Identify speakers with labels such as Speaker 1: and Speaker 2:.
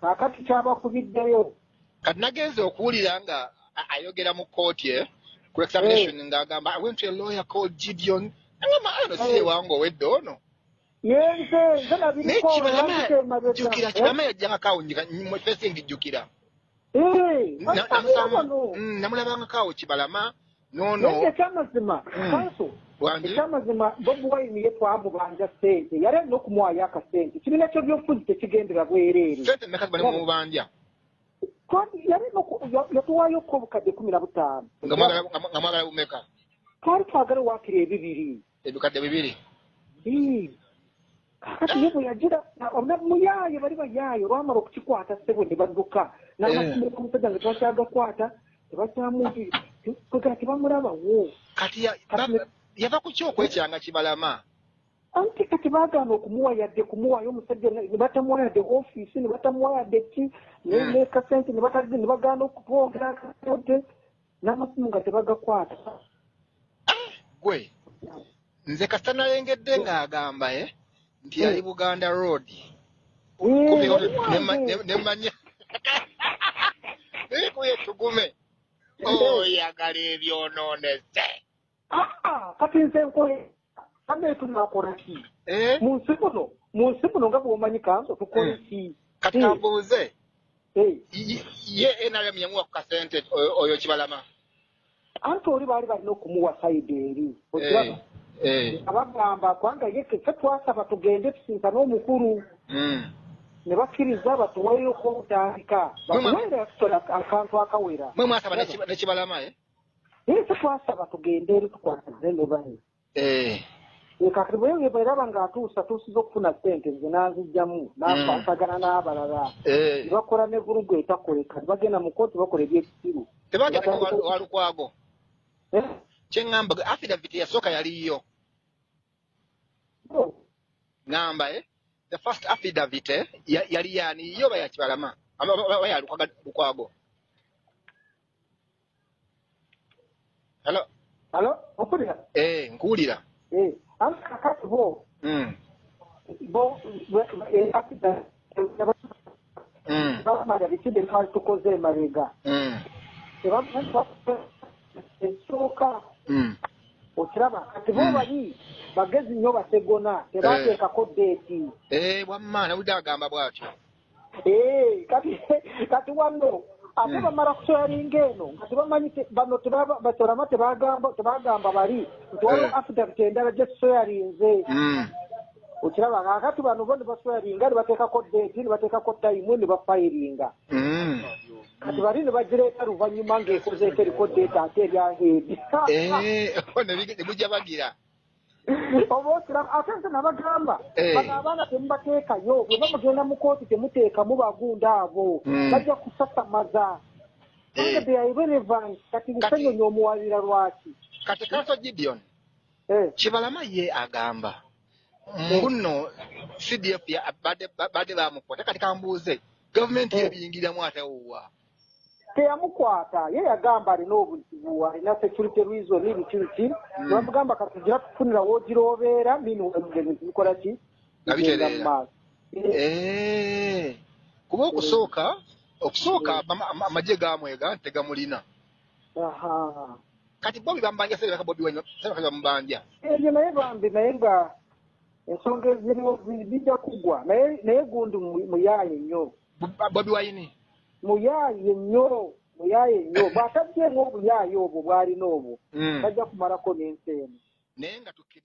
Speaker 1: Kaakati kyabakubiddeyo.
Speaker 2: Kati nagenze okuwulira nga ayogera mu kooti ku examination ng'agamba, I went to a lawyer called Gideon. Ano si wangu owedde ono.
Speaker 1: Yenze nabiriko
Speaker 2: jjukira Kibalama yajjanga kawunjika mu fesi ngijjukira. Namulabanga kawo Kibalama nono.
Speaker 1: Ekyamazima kanso. Ekyamazima Bobi Wine ye twamubanja ssente yali alina okumuwaayo akasente. Kibiina ky'ebyobufuzi tekigendera bwereere.
Speaker 2: Ssente mmeka bali mu mubanja?
Speaker 1: Yatuwaayo ko obukadde 15.
Speaker 2: Nga mwagala bumeka?
Speaker 1: Twali twagala waakiri ebibiri.
Speaker 2: Ebikadde bibiri?
Speaker 1: Kakati ye bwe yagira muyaayo bali bayaayo olwamala okukikwata ssebo ne badduka. N'amasimu g'omusajja nga tebakyagakwata tebakyamuti tebamulabawo.
Speaker 2: Kati yava ku ki okwekyanga Kibalama?
Speaker 1: Anti kati baagaana okumuwa yadde kumuwaayo omusajja ne batamuwa yadde ofiisi ne batamuwa yadde ki ne kasente ne bagaana okutwogera akasente n'amasimu nga tebagakwata.
Speaker 2: Gwe nze kasita nalengedde ng'agamba nti yali Buganda Road. Nemanya kuye tugume oyagala ebyonoonese.
Speaker 1: Kati nze nkole kame tunakola ki? Mu nsi muno nga bw'omanyi kanso tukole ki?
Speaker 2: Kati kambuuze ye NRM yamuwa ku kasente oyo Kibalama?
Speaker 1: Anti oli baali balina okumuwa sayidi eri okiraba abagamba kubanga ye ffe twasaba tugende tusinkane omukulu ne bakkiriza batuweeyoko obutandika batuweere akantu akawera.
Speaker 2: Mwe mwasaba ne Kibalama
Speaker 1: naye ffe twasaba tugende eri tukwasize ne bani kakati bwe bweraba ng'atuusiza okufuna ssente nze n'azijjamu n'akwasagana n'abalala ne bakola ne vulugu etakoleka ne bagenda mu kooti bakola ebyekisiru.
Speaker 2: Tebagenda wa Lukwago? Kyeŋŋamba affidavit yasooka yaliyo. Ngamba the first affidavit yali yaani yo baya Kibalama oba ya Lukwago?
Speaker 1: Hello okulira?
Speaker 2: Nkuwulira.
Speaker 1: Anti kakati bo affidavit bamala bitinde twali tukoze emabega esooka okiraba kati bo bali bagezi nnyo bategona tebateekako deeti.
Speaker 2: Wamma nawulidde agamba bw'atyo.
Speaker 1: Kati wano ate bamala kusweyalinga eno nga tebamanyi bano basolama tebagamba bali nti waliwo affidavit endala gye tusweyalinze. Okiraba kakati bano bo ne basweyalinga ne bateekako deeti ne bateekako tayimu ne bafayiringa. Kati bali ne bagireeta luvannyuma ng'ekozeeko eriko deeti ate eryaheedi.
Speaker 2: Ne mujja bagira.
Speaker 1: Oba okiraba ate nze nabagamba bano abaana temubateekayo bwe bamugenda mu kooti temuteekamu bagunda abo bajja kusasamaza. Anga they are irrelevant kati nsenyonya omuwalira lwaki.
Speaker 2: Kati Kanso Gideon Kibalama ye agamba mbuno CDF badde bamukwata kati kambuuze gavumenti yebiyingiramu atawuwa.
Speaker 1: Teyamukwata ye yagamba alina obuzibu alina security reason n'ibiki nebamugamba kati tugira tufunira w'ogiroobeera mini omugenzi tubikola ki
Speaker 2: genda mu maaso. Kuba okusooka amagye gaamwega nti tegamulina. Kati Bobi bambanja sebaka Bobi Wine sebaka bamubanja
Speaker 1: ebyo naye bambi naye nga ensonga eziriwo bijja kugwa naye gundi muyaaye nnyo
Speaker 2: Bobi Wine
Speaker 1: muyaaye nnyo bw'ataggyeemu obuyaaye obwo bw'alina obwo tajja kumalako n'ensi eno.
Speaker 2: Naye nga tukkiriza